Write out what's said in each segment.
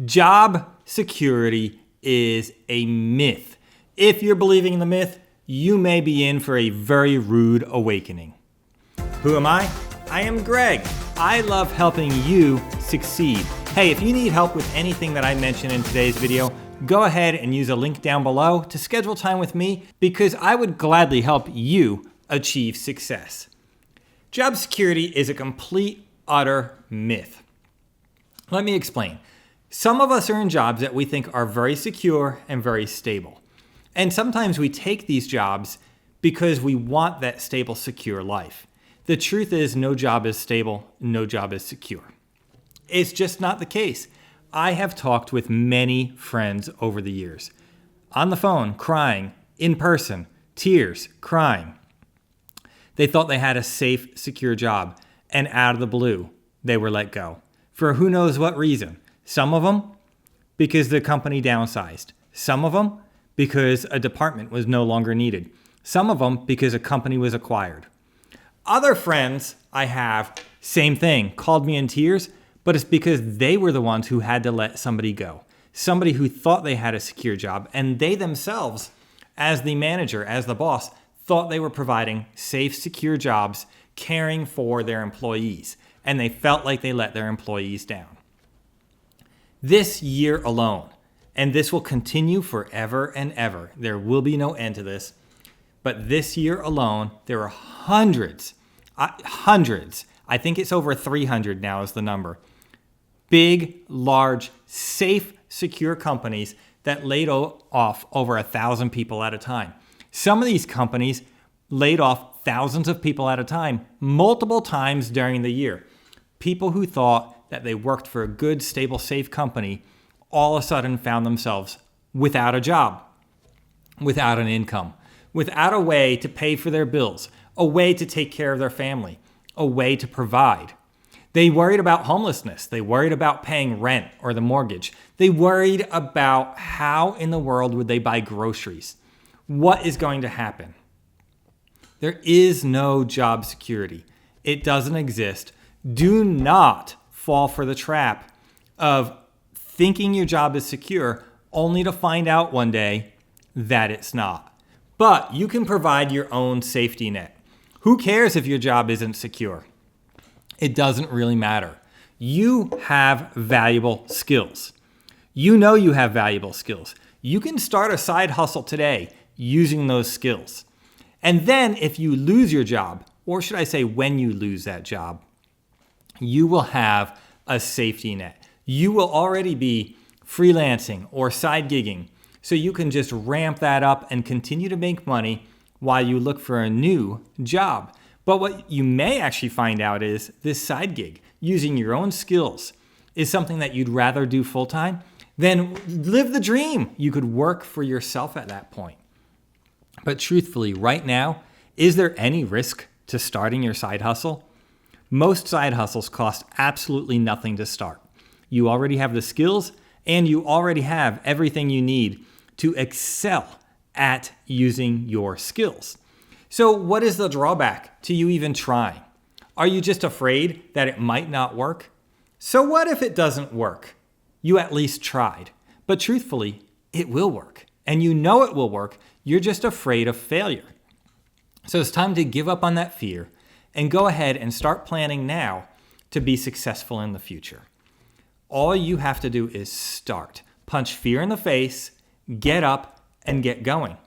Job security is a myth. If you're believing in the myth, you may be in for a very rude awakening. Who am I? I am Greg. I love helping you succeed. Hey, if you need help with anything that I mentioned in today's video, go ahead and use a link down below to schedule time with me because I would gladly help you achieve success. Job security is a complete, utter myth. Let me explain. Some of us are in jobs that we think are very secure and very stable. And sometimes we take these jobs because we want that stable, secure life. The truth is, no job is stable, no job is secure. It's just not the case. I have talked with many friends over the years. On the phone, crying, in person, tears, crying. They thought they had a safe, secure job, and out of the blue, they were let go. For who knows what reason. Some of them, because the company downsized. Some of them, because a department was no longer needed. Some of them, because a company was acquired. Other friends I have, same thing, called me in tears, but it's because they were the ones who had to let somebody go. Somebody who thought they had a secure job, and they themselves, as the manager, as the boss, thought they were providing safe, secure jobs, caring for their employees, and they felt like they let their employees down. This year alone, and this will continue forever and ever, there will be no end to this, but this year alone, there are hundreds, I think it's over 300 now is the number, big, large, safe, secure companies that laid off over 1,000 people at a time. Some of these companies laid off thousands of people at a time, multiple times during the year. People who thought that they worked for a good, stable, safe company all of a sudden found themselves without a job, without an income, without a way to pay for their bills, a way to take care of their family, a way to provide. They worried about homelessness. They worried about paying rent or the mortgage. They worried about how in the world would they buy groceries. What is going to happen? There is no job security. It doesn't exist. Do not fall for the trap of thinking your job is secure only to find out one day that it's not. But you can provide your own safety net. Who cares if your job isn't secure? It doesn't really matter. You have valuable skills. You know you have valuable skills. You can start a side hustle today using those skills. And then if you lose your job, or should I say when you lose that job, you will have a safety net. You will already be freelancing or side gigging, so you can just ramp that up and continue to make money while you look for a new job. But what you may actually find out is this side gig, using your own skills, is something that you'd rather do full-time. Then live the dream. You could work for yourself at that point. But truthfully, right now, is there any risk to starting your side hustle? Most side hustles cost absolutely nothing to start. You already have the skills and you already have everything you need to excel at using your skills. So what is the drawback to you even trying? Are you just afraid that it might not work? So what if it doesn't work? You at least tried. But truthfully, it will work. And you know it will work. You're just afraid of failure. So it's time to give up on that fear and go ahead and start planning now to be successful in the future. All you have to do is start. Punch fear in the face, get up, and get going.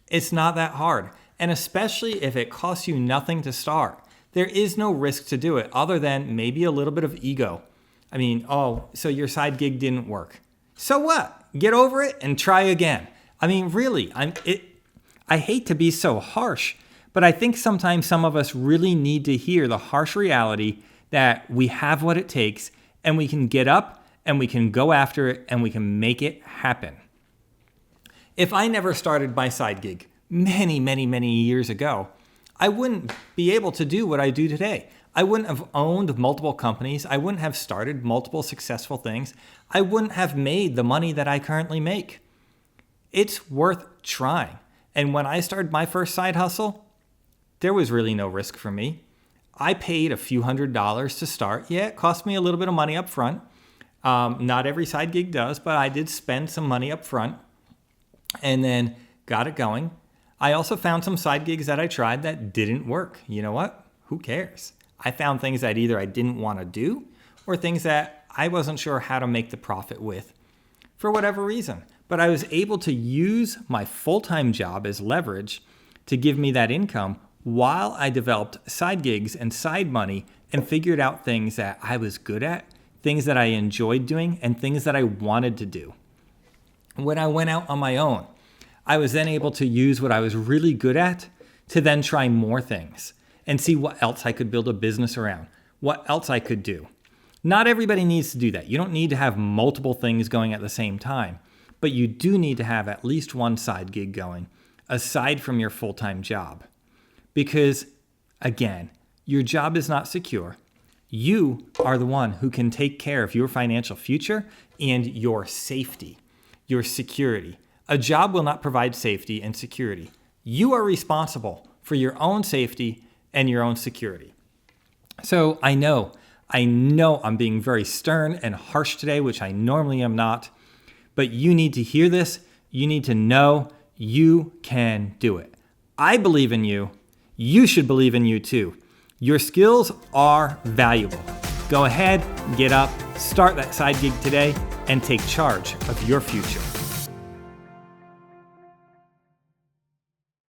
It's not that hard. And especially if it costs you nothing to start, there is no risk to do it other than maybe a little bit of ego. I mean, so your side gig didn't work. So what? Get over it and try again. I mean, really, I hate to be so harsh, but I think sometimes some of us really need to hear the harsh reality that we have what it takes and we can get up and we can go after it and we can make it happen. If I never started my side gig many, many, many years ago, I wouldn't be able to do what I do today. I wouldn't have owned multiple companies. I wouldn't have started multiple successful things. I wouldn't have made the money that I currently make. It's worth trying. And when I started my first side hustle, there was really no risk for me. I paid a few $100s to start. Yeah, it cost me a little bit of money up front. Not every side gig does, but I did spend some money up front and then got it going. I also found some side gigs that I tried that didn't work. You know what? Who cares? I found things that either I didn't want to do or things that I wasn't sure how to make the profit with for whatever reason. But I was able to use my full-time job as leverage to give me that income while I developed side gigs and side money and figured out things that I was good at, things that I enjoyed doing, and things that I wanted to do. When I went out on my own, I was then able to use what I was really good at to then try more things and see what else I could build a business around, what else I could do. Not everybody needs to do that. You don't need to have multiple things going at the same time, but you do need to have at least one side gig going aside from your full-time job. Because, again, your job is not secure. You are the one who can take care of your financial future and your safety, your security. A job will not provide safety and security. You are responsible for your own safety and your own security. So I know I'm being very stern and harsh today, which I normally am not, but you need to hear this. You need to know you can do it. I believe in you. You should believe in you too. Your skills are valuable. Go ahead, get up, start that side gig today, and take charge of your future.